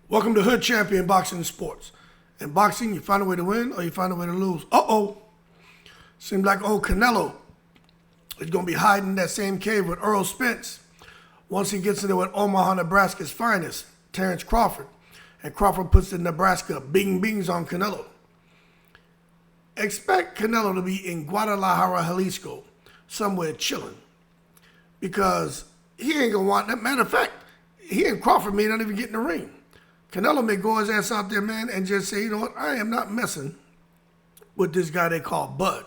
Welcome to Hood Champion Boxing and Sports. In boxing, you find a way to win or you find a way to lose. Seems like old Canelo is going to be hiding in that same cave with Earl Spence once he gets in there with Omaha, Nebraska's finest, Terrence Crawford. And Crawford puts the Nebraska bing-bings on Canelo. Expect Canelo to be in Guadalajara, Jalisco, somewhere chilling. Because he ain't going to want that. Matter of fact, he and Crawford may not even get in the ring. Canelo may go his ass out there, man, and just say, you know what, I am not messing with this guy they call Bud.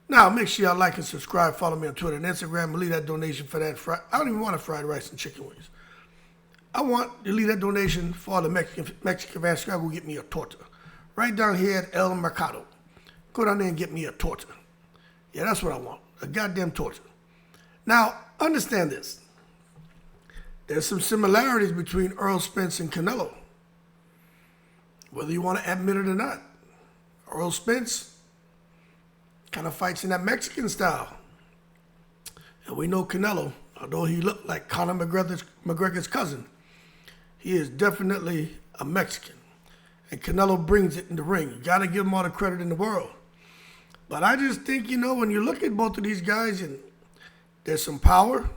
Now, make sure y'all like and subscribe. Follow me on Twitter and Instagram. Leave that donation for that. I don't even want a fried rice and chicken wings. I want you to leave that donation for all the Mexican fans. Go get me a torta. Right down here at El Mercado. Go down there and get me a torta. Yeah, that's what I want. A goddamn torta. Now, understand this. There's some similarities between Earl Spence and Canelo, whether you want to admit it or not. Earl Spence kind of fights in that Mexican style. And we know Canelo, although he looked like Conor McGregor's cousin, he is definitely a Mexican. And Canelo brings it in the ring. You got to give him all the credit in the world. But I just think, when you look at both of these guys, and there's some power,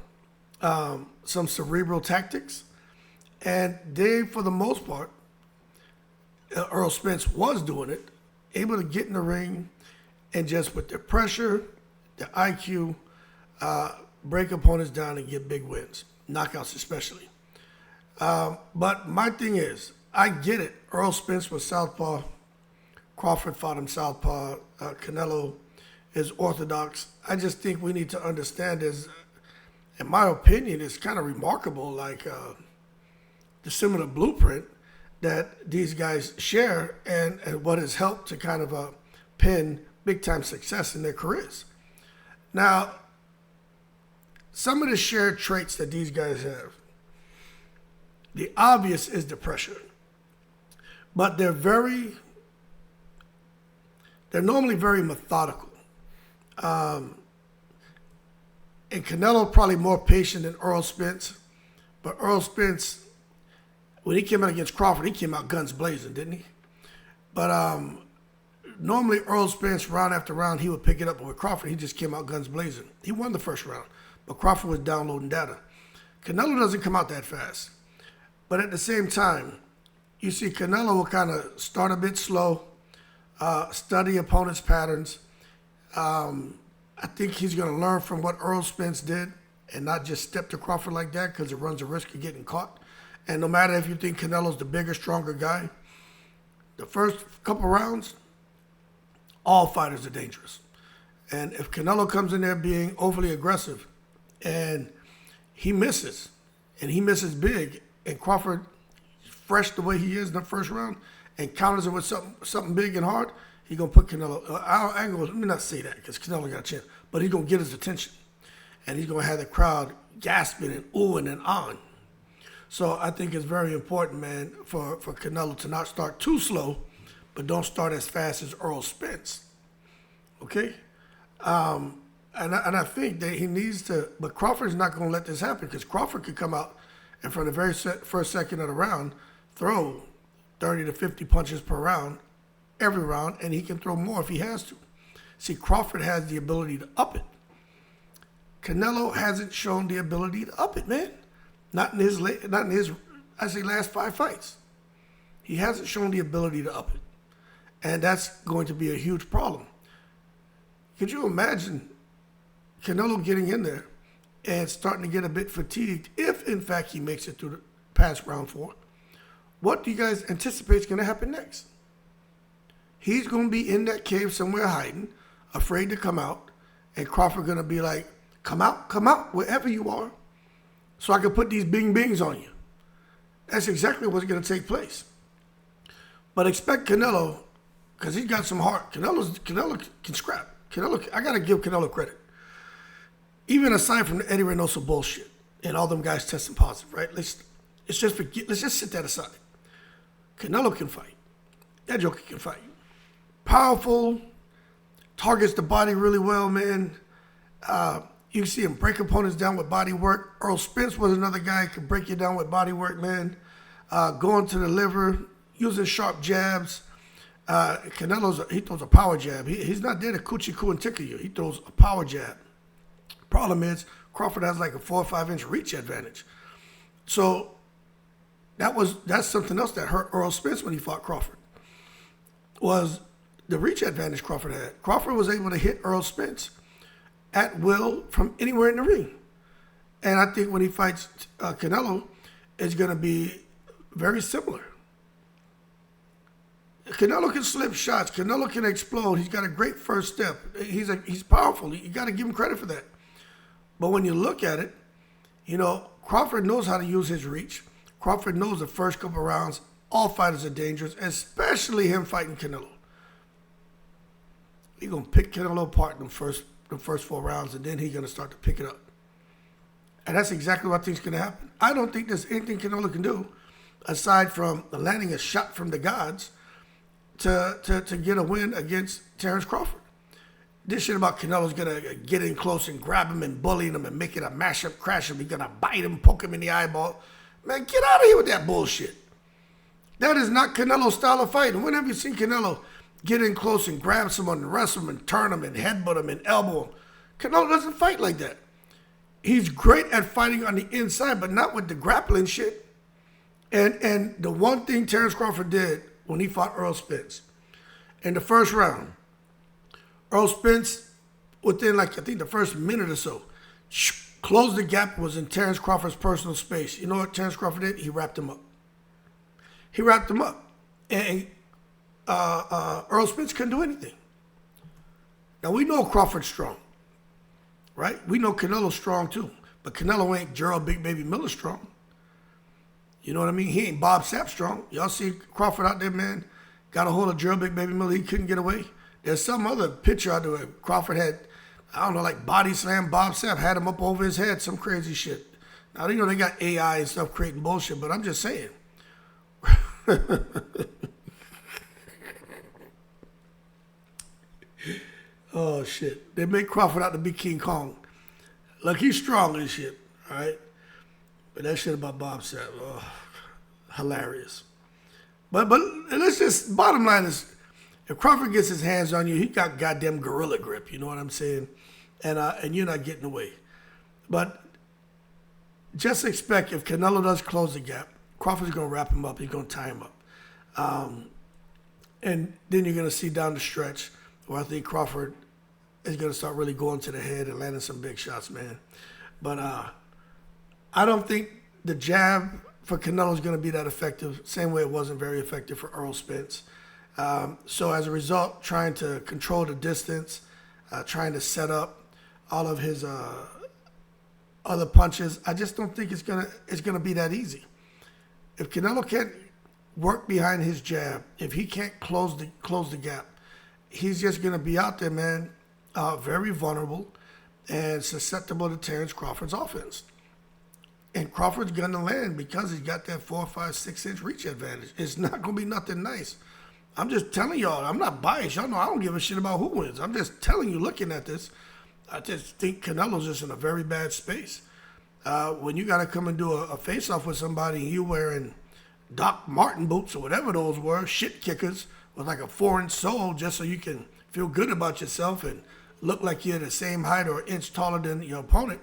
some cerebral tactics, and they, for the most part, Earl Spence was doing it, able to get in the ring and just with their pressure, their IQ, break opponents down and get big wins, knockouts especially. But my thing is, I get it. Earl Spence was southpaw. Crawford fought him southpaw. Canelo is orthodox. I just think we need to understand is, in my opinion, it's kind of remarkable, like the similar blueprint that these guys share and what has helped to kind of pin big-time success in their careers. Now, some of the shared traits that these guys have, the obvious is the pressure, but they're normally very methodical. And Canelo probably more patient than Earl Spence. But Earl Spence, when he came out against Crawford, he came out guns blazing, didn't he? But normally Earl Spence, round after round, he would pick it up. But with Crawford, he just came out guns blazing. He won the first round. But Crawford was downloading data. Canelo doesn't come out that fast. But at the same time, you see Canelo will kind of start a bit slow, study opponents' patterns. I think he's going to learn from what Earl Spence did and not just step to Crawford like that because it runs a risk of getting caught. And no matter if you think Canelo's the bigger, stronger guy, the first couple rounds, all fighters are dangerous. And if Canelo comes in there being overly aggressive and he misses, and he misses big, and Crawford, fresh the way he is in the first round, and counters it with something big and hard, he's going to put Canelo, let me not say that because Canelo got a chance, but he's going to get his attention. And he's going to have the crowd gasping and oohing and on. So I think it's very important, man, for Canelo to not start too slow, but don't start as fast as Earl Spence. Okay? And I think that he needs to, but Crawford's not going to let this happen because Crawford could come out and from the very first second of the round, throw 30 to 50 punches per round, every round, and he can throw more if he has to. See, Crawford has the ability to up it. Canelo hasn't shown the ability to up it, man. Not in his last 5 fights. He hasn't shown the ability to up it. And that's going to be a huge problem. Could you imagine Canelo getting in there and starting to get a bit fatigued if, in fact, he makes it through the past round 4? What do you guys anticipate is going to happen next? He's going to be in that cave somewhere hiding, afraid to come out, and Crawford going to be like, come out, wherever you are, so I can put these bing-bings on you. That's exactly what's going to take place. But expect Canelo, because he's got some heart. Canelo can scrap. I got to give Canelo credit. Even aside from the Eddie Reynoso bullshit and all them guys testing positive, right? Let's just set that aside. Canelo can fight. That joker can fight. Powerful, targets the body really well, man. You can see him break opponents down with body work. Earl Spence was another guy who could break you down with body work, man. going to the liver, using sharp jabs. He throws a power jab. He's not there to coochie coo and tickle you. He throws a power jab. Problem is, Crawford has like a 4 or 5 inch reach advantage. So that's something else that hurt Earl Spence when he fought Crawford, was the reach advantage Crawford had. Crawford was able to hit Earl Spence at will from anywhere in the ring. And I think when he fights Canelo, it's going to be very similar. Canelo can slip shots. Canelo can explode. He's got a great first step. He's powerful. You got to give him credit for that. But when you look at it, Crawford knows how to use his reach. Crawford knows the first couple rounds, all fighters are dangerous, especially him fighting Canelo. He's going to pick Canelo apart in the first 4 rounds, and then he's going to start to pick it up. And that's exactly what I think is going to happen. I don't think there's anything Canelo can do, aside from landing a shot from the gods, to get a win against Terence Crawford. This shit about Canelo's going to get in close and grab him and bully him and make it a mash-up, crash him. He's going to bite him, poke him in the eyeball. Man, get out of here with that bullshit. That is not Canelo's style of fighting. When have you seen Canelo get in close and grab someone and wrestle him and turn him and headbutt him and elbow him? Canelo doesn't fight like that. He's great at fighting on the inside, but not with the grappling shit. And the one thing Terence Crawford did when he fought Earl Spence, in the first round, Earl Spence, within I think the first minute or so, closed the gap, was in Terence Crawford's personal space. You know what Terence Crawford did? He wrapped him up. And Earl Spence couldn't do anything. Now, we know Crawford's strong, right? We know Canelo's strong too. But Canelo ain't Gerald Big Baby Miller strong. You know what I mean? He ain't Bob Sapp strong. Y'all see Crawford out there, man? Got a hold of Gerald Big Baby Miller. He couldn't get away. There's some other picture out there where Crawford had, I don't know, like body slam Bob Sapp, had him up over his head, some crazy shit. Now, they got AI and stuff creating bullshit, but I'm just saying. Oh, shit. They make Crawford out to be King Kong. Look, he's strong and shit, all right? But that shit about Bob Sapp, hilarious. But let's just, bottom line is, if Crawford gets his hands on you, he got goddamn gorilla grip, you know what I'm saying? And you're not getting away. But just expect, if Canelo does close the gap, Crawford's going to wrap him up. He's going to tie him up. And then you're going to see down the stretch where I think Crawford is going to start really going to the head and landing some big shots, man. But I don't think the jab for Canelo is going to be that effective, same way it wasn't very effective for Earl Spence. So as a result, trying to control the distance, trying to set up all of his other punches, I just don't think it's gonna be that easy. If Canelo can't work behind his jab, if he can't close the gap, he's just gonna be out there, man, very vulnerable and susceptible to Terence Crawford's offense. And Crawford's gonna land because he's got that 4, 5, 6 inch reach advantage. It's not gonna be nothing nice. I'm just telling y'all, I'm not biased. Y'all know I don't give a shit about who wins. I'm just telling you, looking at this, I just think Canelo's just in a very bad space. When you got to come and do a face-off with somebody and you wearing Doc Martin boots or whatever those were, shit kickers with like a 4-inch sole just so you can feel good about yourself and look like you're the same height or an inch taller than your opponent,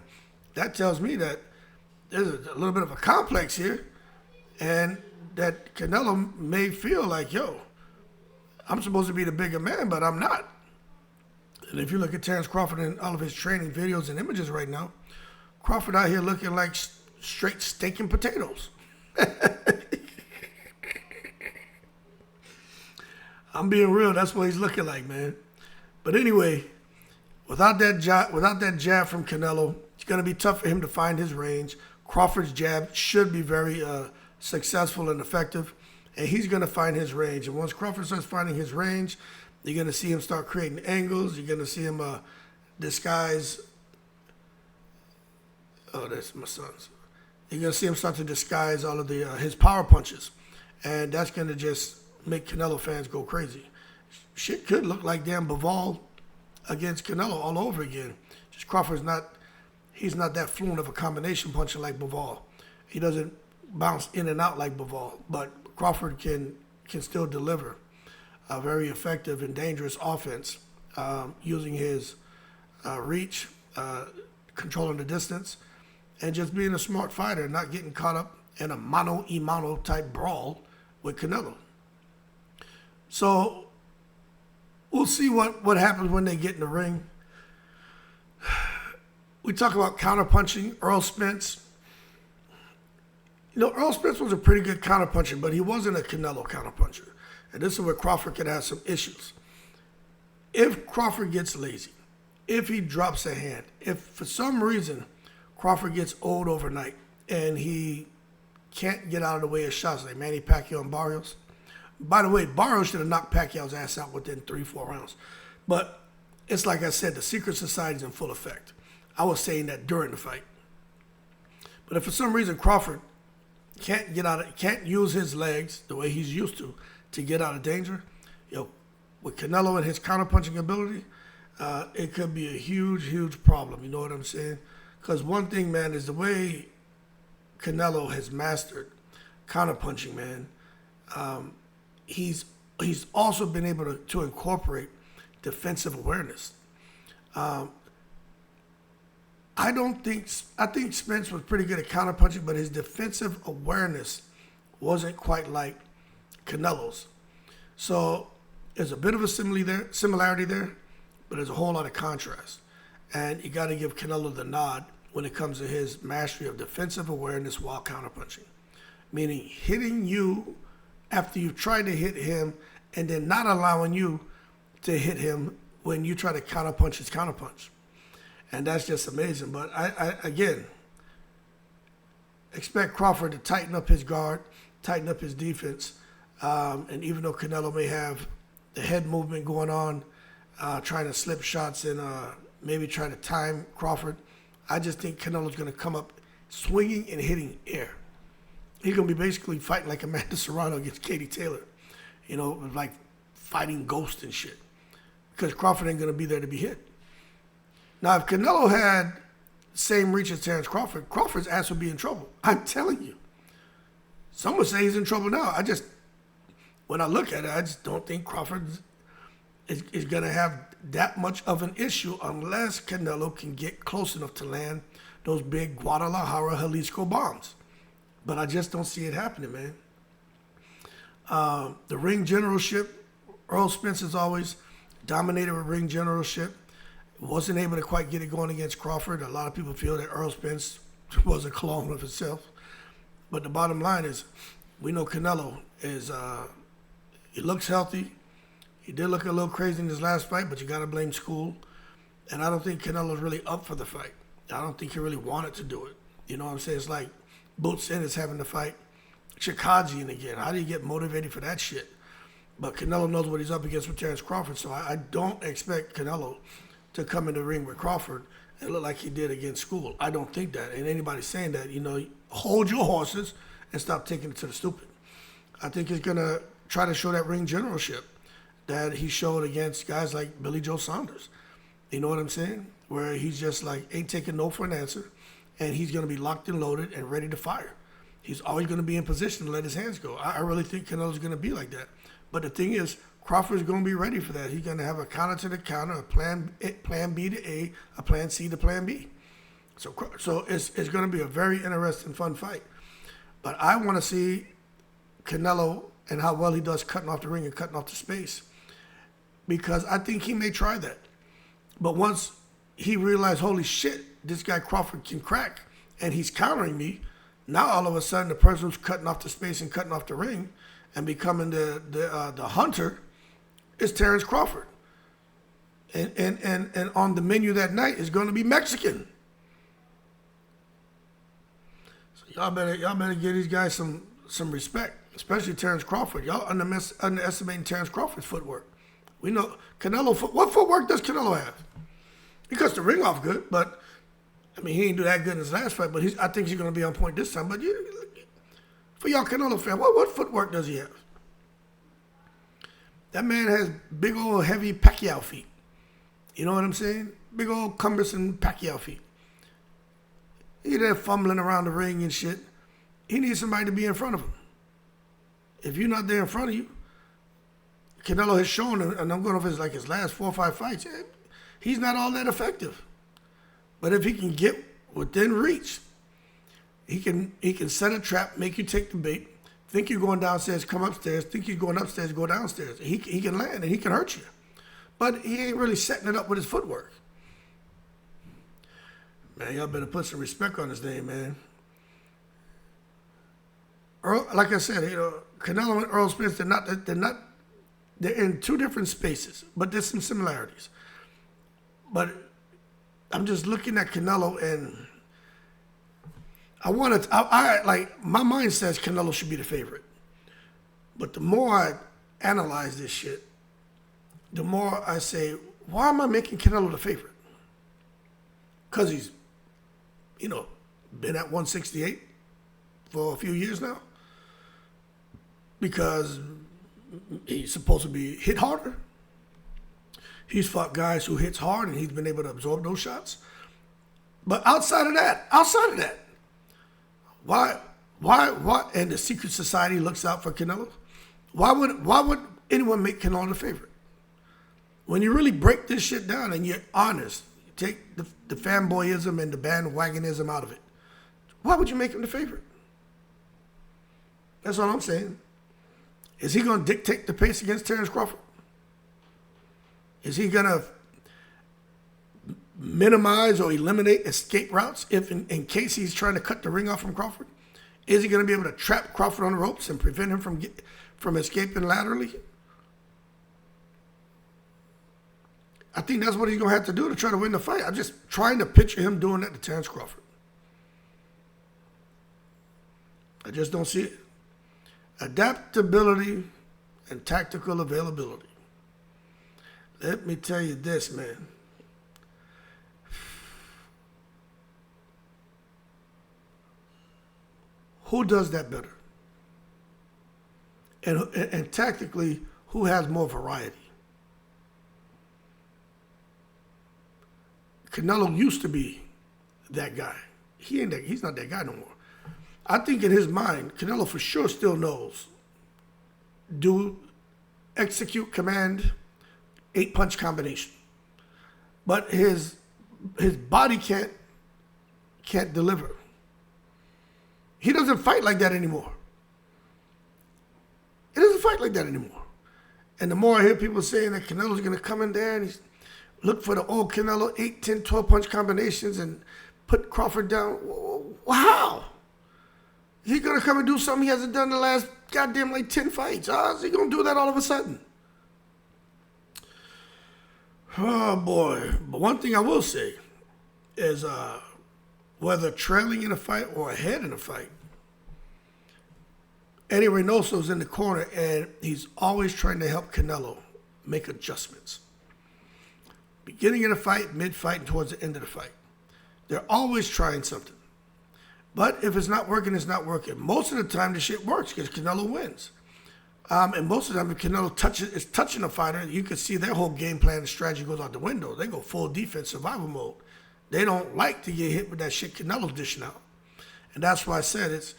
that tells me that there's a little bit of a complex here and that Canelo may feel like, yo, I'm supposed to be the bigger man, but I'm not. And if you look at Terence Crawford and all of his training videos and images right now, Crawford out here looking like straight steak and potatoes. I'm being real. That's what he's looking like, man. But anyway, without that jab from Canelo, it's going to be tough for him to find his range. Crawford's jab should be very successful and effective. And he's going to find his range. And once Crawford starts finding his range, you're going to see him start creating angles. You're going to see him disguise. Oh, that's my son's. You're going to see him start to disguise all of his power punches. And that's going to just make Canelo fans go crazy. Shit could look like damn Beval against Canelo all over again. Just Crawford's not, he's not that fluent of a combination puncher like Beval. He doesn't bounce in and out like Beval, but Crawford can still deliver a very effective and dangerous offense using his reach, controlling the distance, and just being a smart fighter, not getting caught up in a mano-a-mano type brawl with Canelo. So we'll see what happens when they get in the ring. We talk about counterpunching. Errol Spence. You know, Errol Spence was a pretty good counterpuncher, but he wasn't a Canelo counterpuncher. And this is where Crawford could have some issues. If Crawford gets lazy, if he drops a hand, if for some reason Crawford gets old overnight and he can't get out of the way of shots like Manny Pacquiao and Barrios. By the way, Barrios should have knocked Pacquiao's ass out within 3-4 rounds. But it's like I said, the secret society's in full effect. I was saying that during the fight. But if for some reason Crawford can't use his legs the way he's used to get out of danger, with Canelo and his counterpunching ability, it could be a huge, huge problem. You know what I'm saying? Because one thing, man, is the way Canelo has mastered counterpunching, man. He's also been able to incorporate defensive awareness. I think Spence was pretty good at counterpunching, but his defensive awareness wasn't quite like Canelo's. So there's a bit of a similarity there, but there's a whole lot of contrast. And you got to give Canelo the nod when it comes to his mastery of defensive awareness while counterpunching. Meaning hitting you after you've tried to hit him and then not allowing you to hit him when you try to counterpunch his counterpunch. And that's just amazing. But I again, expect Crawford to tighten up his guard, tighten up his defense. And even though Canelo may have the head movement going on, trying to slip shots and maybe try to time Crawford, I just think Canelo's going to come up swinging and hitting air. He's going to be basically fighting like Amanda Serrano against Katie Taylor, like fighting ghosts and shit. Because Crawford ain't going to be there to be hit. Now, if Canelo had the same reach as Terence Crawford, Crawford's ass would be in trouble. I'm telling you. Some would say he's in trouble now. When I look at it, I just don't think Crawford is going to have that much of an issue unless Canelo can get close enough to land those big Guadalajara, Jalisco bombs. But I just don't see it happening, man. The ring generalship, Errol Spence has always dominated with ring generalship. Wasn't able to quite get it going against Crawford. A lot of people feel that Errol Spence was a clone of himself. But the bottom line is, we know Canelo is, he looks healthy. He did look a little crazy in his last fight, but you got to blame school. And I don't think Canelo's really up for the fight. I don't think he really wanted to do it. You know what I'm saying? It's like Boots Ennis having to fight Chikajian again. How do you get motivated for that shit? But Canelo knows what he's up against with Terence Crawford, so I don't expect Canelo to come in the ring with Crawford and look like he did against School. I don't think that. And anybody saying that, hold your horses and stop taking it to the stupid. I think he's going to try to show that ring generalship that he showed against guys like Billy Joe Saunders. You know what I'm saying? Where he's just like, ain't taking no for an answer, and he's going to be locked and loaded and ready to fire. He's always going to be in position to let his hands go. I really think Canelo's going to be like that. But the thing is, Crawford's going to be ready for that. He's going to have a counter to the counter, a plan B to A, a plan C to plan B. So it's going to be a very interesting, fun fight. But I want to see Canelo and how well he does cutting off the ring and cutting off the space, because I think he may try that. But once he realized, holy shit, this guy Crawford can crack, and he's countering me, now all of a sudden the person who's cutting off the space and cutting off the ring and becoming the hunter is Terence Crawford. And on the menu that night is going to be Mexican. So y'all better give these guys some respect, especially Terence Crawford. Y'all underestimating Terence Crawford's footwork. We know Canelo. What footwork does Canelo have? He cuts the ring off good, but he didn't do that good in his last fight. But I think he's going to be on point this time. But for y'all Canelo fans, what footwork does he have? That man has big old heavy Pacquiao feet. You know what I'm saying? Big old cumbersome Pacquiao feet. He there fumbling around the ring and shit. he needs somebody to be in front of him. If you're not there in front of you, Canelo has shown, and I'm going off his last 4 or 5 fights, he's not all that effective. But if he can get within reach, he can set a trap, make you take the bait, think you're going downstairs, come upstairs, think you're going upstairs, go downstairs. He can land and he can hurt you. But he ain't really setting it up with his footwork. Man, y'all better put some respect on his name, man. Earl, like I said, Canelo and Errol Spence, they're in 2 different spaces, but there's some similarities. But I'm just looking at Canelo, and my mind says Canelo should be the favorite. But the more I analyze this shit, the more I say, why am I making Canelo the favorite? Because he's, been at 168 for a few years now. Because he's supposed to be hit harder. He's fought guys who hits hard, and he's been able to absorb those shots. But outside of that, why, and the secret society looks out for Canelo? Why would anyone make Canelo the favorite? When you really break this shit down and you're honest, you take the fanboyism and the bandwagonism out of it, why would you make him the favorite? That's all I'm saying. Is he going to dictate the pace against Terence Crawford? Is he going to minimize or eliminate escape routes if in case he's trying to cut the ring off from Crawford? Is he going to be able to trap Crawford on the ropes and prevent him from escaping laterally? I think that's what he's going to have to do to try to win the fight. I'm just trying to picture him doing that to Terence Crawford. I just don't see it. Adaptability and tactical availability. Let me tell you this, man. Who does that better? And tactically, who has more variety? Canelo used to be that guy. He's not that guy no more. I think in his mind, Canelo for sure still knows. Execute, command, 8-punch combination. But his body can't deliver. He doesn't fight like that anymore. He doesn't fight like that anymore. And the more I hear people saying that Canelo's going to come in there and he's look for the old Canelo 8, 10, 12-punch combinations and put Crawford down, how? He's going to come and do something he hasn't done the last goddamn 10 fights. How is he going to do that all of a sudden? Oh, boy. But one thing I will say is whether trailing in a fight or ahead in a fight, Eddie Reynoso's in the corner, and he's always trying to help Canelo make adjustments. Beginning of the fight, mid-fight, and towards the end of the fight. They're always trying something. But if it's not working, it's not working. Most of the time, the shit works because Canelo wins. And most of the time, if Canelo is touching a fighter, you can see their whole game plan and strategy goes out the window. They go full defense survival mode. They don't like to get hit with that shit Canelo's dishing out. And that's why I said it's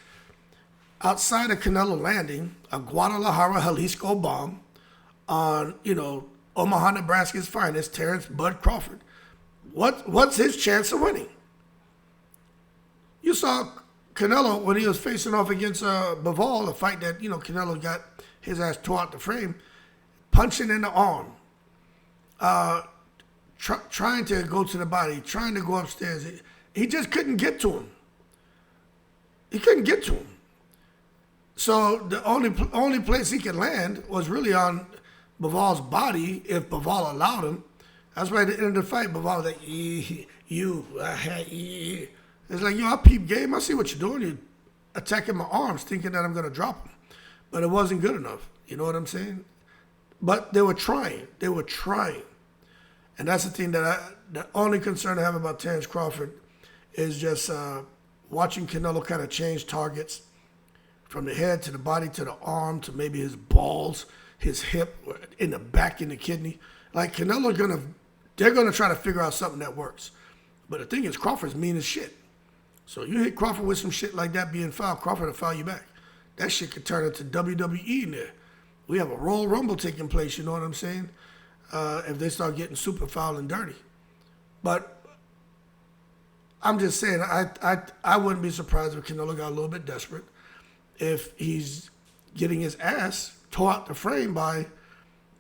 outside of Canelo landing a Guadalajara, Jalisco bomb on, Omaha, Nebraska's finest, Terence Bud Crawford. What's his chance of winning? You saw Canelo when he was facing off against Beval, a fight that, Canelo got his ass tore out the frame, punching in the arm, trying to go to the body, trying to go upstairs. He just couldn't get to him. He couldn't get to him. So the only place he could land was really on Beval's body if Beval allowed him. That's why at the end of the fight, Beval was like, it's like, I peep game. I see what you're doing. You're attacking my arms, thinking that I'm going to drop him. But it wasn't good enough. You know what I'm saying? But they were trying. And that's the thing the only concern I have about Terence Crawford is just watching Canelo kind of change targets from the head to the body to the arm to maybe his balls, his hip, in the back, in the kidney. Like Canelo they're gonna try to figure out something that works. But the thing is, Crawford's mean as shit. So you hit Crawford with some shit like that being fouled, Crawford will foul you back. That shit could turn into WWE in there. We have a Royal Rumble taking place, you know what I'm saying? If they start getting super foul and dirty. But I'm just saying, I wouldn't be surprised if Canelo got a little bit desperate if he's getting his ass tore out the frame by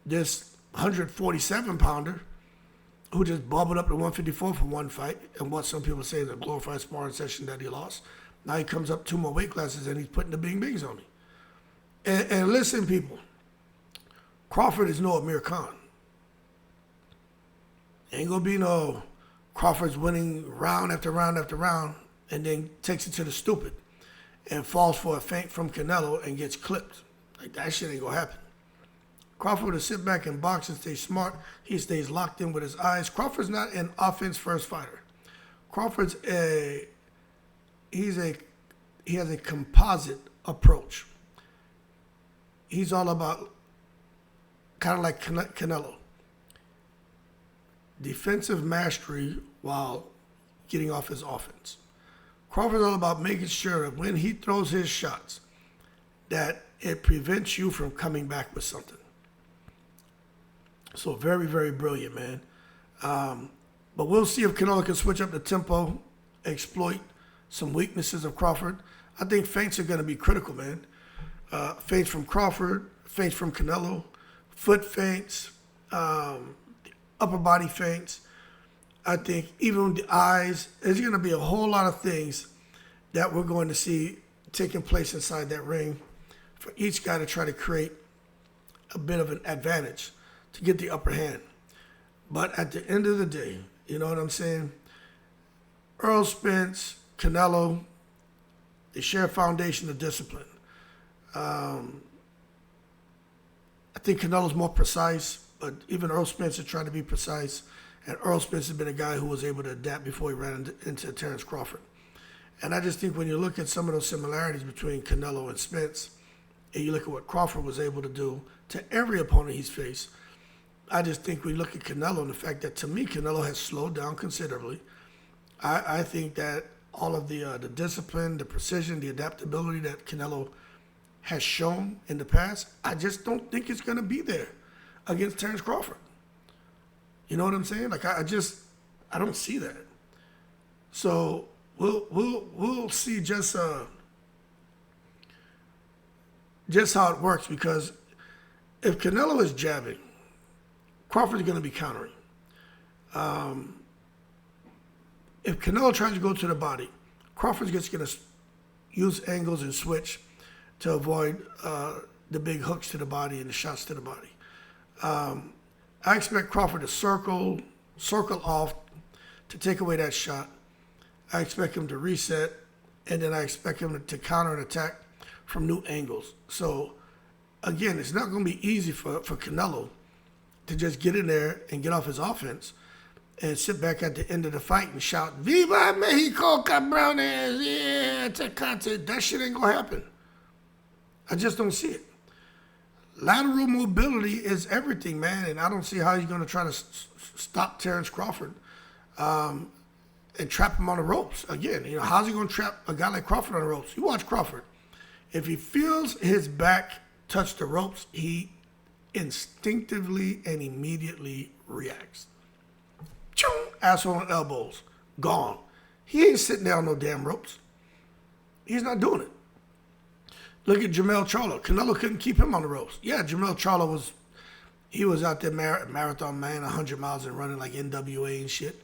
this 147-pounder who just bubbled up to 154 for one fight and what some people say is a glorified sparring session that he lost. Now he comes up 2 more weight classes and he's putting the bing-bings on me. And listen, people, Crawford is no Amir Khan. Ain't gonna be no Crawford's winning round after round after round and then takes it to the stupid and falls for a feint from Canelo and gets clipped. Like, that shit ain't gonna happen. Crawford will sit back and box and stay smart. He stays locked in with his eyes. Crawford's not an offense-first fighter. Crawford's he has a composite approach. He's all about, kind of like Canelo, defensive mastery while getting off his offense. Crawford's all about making sure that when he throws his shots, that it prevents you from coming back with something. So very, very brilliant, man. But we'll see if Canelo can switch up the tempo, exploit some weaknesses of Crawford. I think feints are going to be critical, man. Feints from Crawford, feints from Canelo, foot feints, upper body feints. I think even the eyes, there's going to be a whole lot of things that we're going to see taking place inside that ring for each guy to try to create a bit of an advantage to get the upper hand. But at the end of the day, you know what I'm saying? Errol Spence, Canelo, they share a foundation of discipline. I think Canelo's more precise, but even Errol Spence is trying to be precise. And Errol Spence has been a guy who was able to adapt before he ran into Terrence Crawford. And I just think when you look at some of those similarities between Canelo and Spence, and you look at what Crawford was able to do to every opponent he's faced, I just think we look at Canelo and the fact that, to me, Canelo has slowed down considerably. I think that all of the discipline, the precision, the adaptability that Canelo has shown in the past, I just don't think it's going to be there against Terrence Crawford. You know what I'm saying? Like, I don't see that. So we'll see just how it works, because if Canelo is jabbing, Crawford's going to be countering. If Canelo tries to go to the body, Crawford's just going to use angles and switch to avoid the big hooks to the body and the shots to the body. I expect Crawford to circle off to take away that shot. I expect him to reset, and then I expect him to counter and attack from new angles. So, again, it's not going to be easy for Canelo to just get in there and get off his offense and sit back at the end of the fight and shout, "Viva Mexico, cabrones! Yeah, Tecate." That shit ain't going to happen. I just don't see it. Lateral mobility is everything, man, and I don't see how he's going to try to stop Terrence Crawford and trap him on the ropes. Again, you know, how's he going to trap a guy like Crawford on the ropes? You watch Crawford. If he feels his back touch the ropes, he instinctively and immediately reacts. Choom, asshole and elbows, gone. He ain't sitting there on no damn ropes. He's not doing it. Look at Jermell Charlo. Canelo couldn't keep him on the ropes. Yeah, Jermell Charlo was out there marathon man, 100 miles and running like NWA and shit.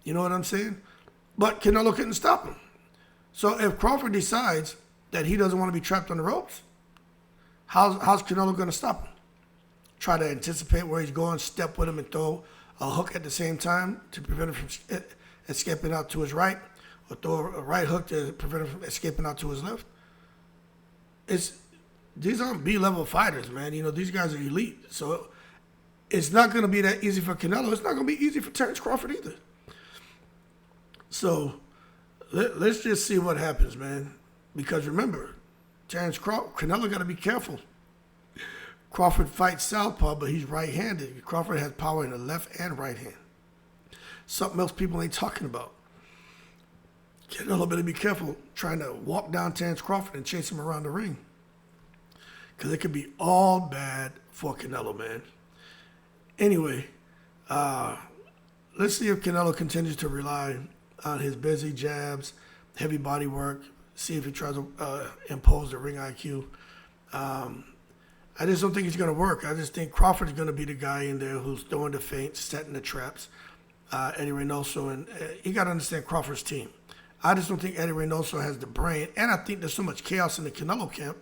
You know what I'm saying? But Canelo couldn't stop him. So if Crawford decides that he doesn't want to be trapped on the ropes, how's Canelo going to stop him? Try to anticipate where he's going, step with him, and throw a hook at the same time to prevent him from escaping out to his right, or throw a right hook to prevent him from escaping out to his left. These aren't B-level fighters, man. You know, these guys are elite. So it's not going to be that easy for Canelo. It's not going to be easy for Terrence Crawford either. So let's just see what happens, man. Because remember, Canelo got to be careful. Crawford fights southpaw, but he's right-handed. Crawford has power in the left and right hand. Something else people ain't talking about. Canelo better be careful trying to walk down Terence Crawford and chase him around the ring. Because it could be all bad for Canelo, man. Anyway, let's see if Canelo continues to rely on his busy jabs, heavy body work, see if he tries to impose the ring IQ. I just don't think it's going to work. I just think Crawford's going to be the guy in there who's throwing the feints, setting the traps. Eddie Reynoso, and you got to understand Crawford's team. I just don't think Eddie Reynoso has the brain, and I think there's so much chaos in the Canelo camp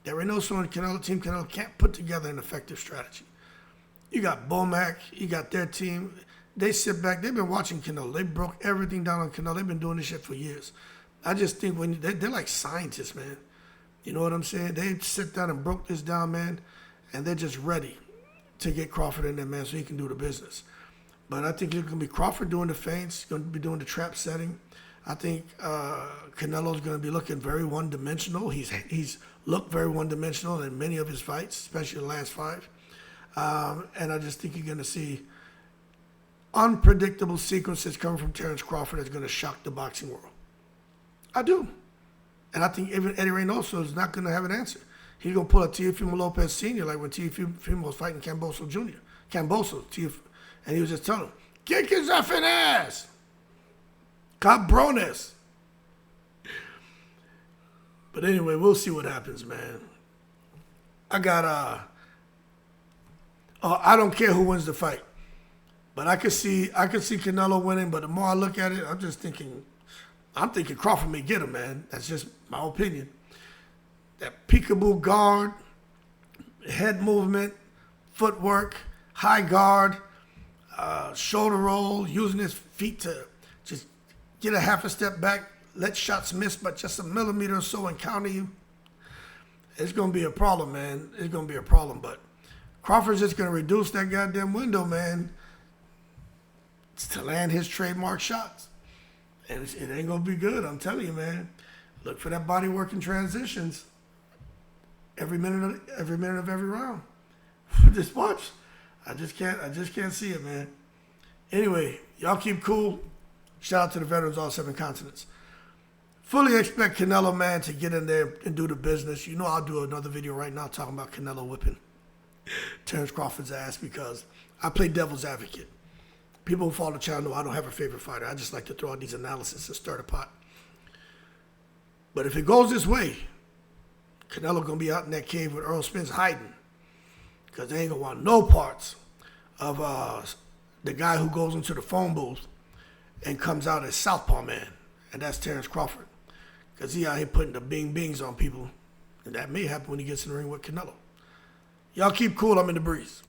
that Reynoso and Canelo can't put together an effective strategy. You got Bomac, you got their team. They sit back. They've been watching Canelo. They broke everything down on Canelo. They've been doing this shit for years. I just think they're like scientists, man. You know what I'm saying? They sit down and broke this down, man, and they're just ready to get Crawford in there, man, so he can do the business. But I think it's going to be Crawford doing the feints, going to be doing the trap setting. I think Canelo's going to be looking very one-dimensional. He's looked very one-dimensional in many of his fights, especially the last 5. And I just think you're going to see unpredictable sequences coming from Terence Crawford that's going to shock the boxing world. I do. And I think even Eddie Reynoso is not going to have an answer. He's going to pull a Teofimo Lopez Sr. like when Teofimo was fighting Camboso Jr. And he was just telling him, kick his effing ass. Cabrones. But anyway, we'll see what happens, man. I don't care who wins the fight. But I could see Canelo winning, but the more I look at it, I'm thinking Crawford may get him, man. That's just my opinion. That peekaboo guard, head movement, footwork, high guard, shoulder roll, using his feet to just get a half a step back, let shots miss by just a millimeter or so and counter you. It's going to be a problem, man. It's going to be a problem. But Crawford's just going to reduce that goddamn window, man, to land his trademark shots. And it ain't going to be good, I'm telling you, man. Look for that body work and transitions every minute of every round. Just watch. I just can't see it, man. Anyway, y'all keep cool. Shout out to the veterans, all 7 continents. Fully expect Canelo, man, to get in there and do the business. You know I'll do another video right now talking about Canelo whipping Terence Crawford's ass because I play devil's advocate. People who follow the channel know I don't have a favorite fighter. I just like to throw out these analyses and stir the pot. But if it goes this way, Canelo going to be out in that cave with Errol Spence hiding because they ain't going to want no parts of the guy who goes into the phone booth and comes out as Southpaw Man, and that's Terence Crawford because he out here putting the bing-bings on people, and that may happen when he gets in the ring with Canelo. Y'all keep cool. I'm in the breeze.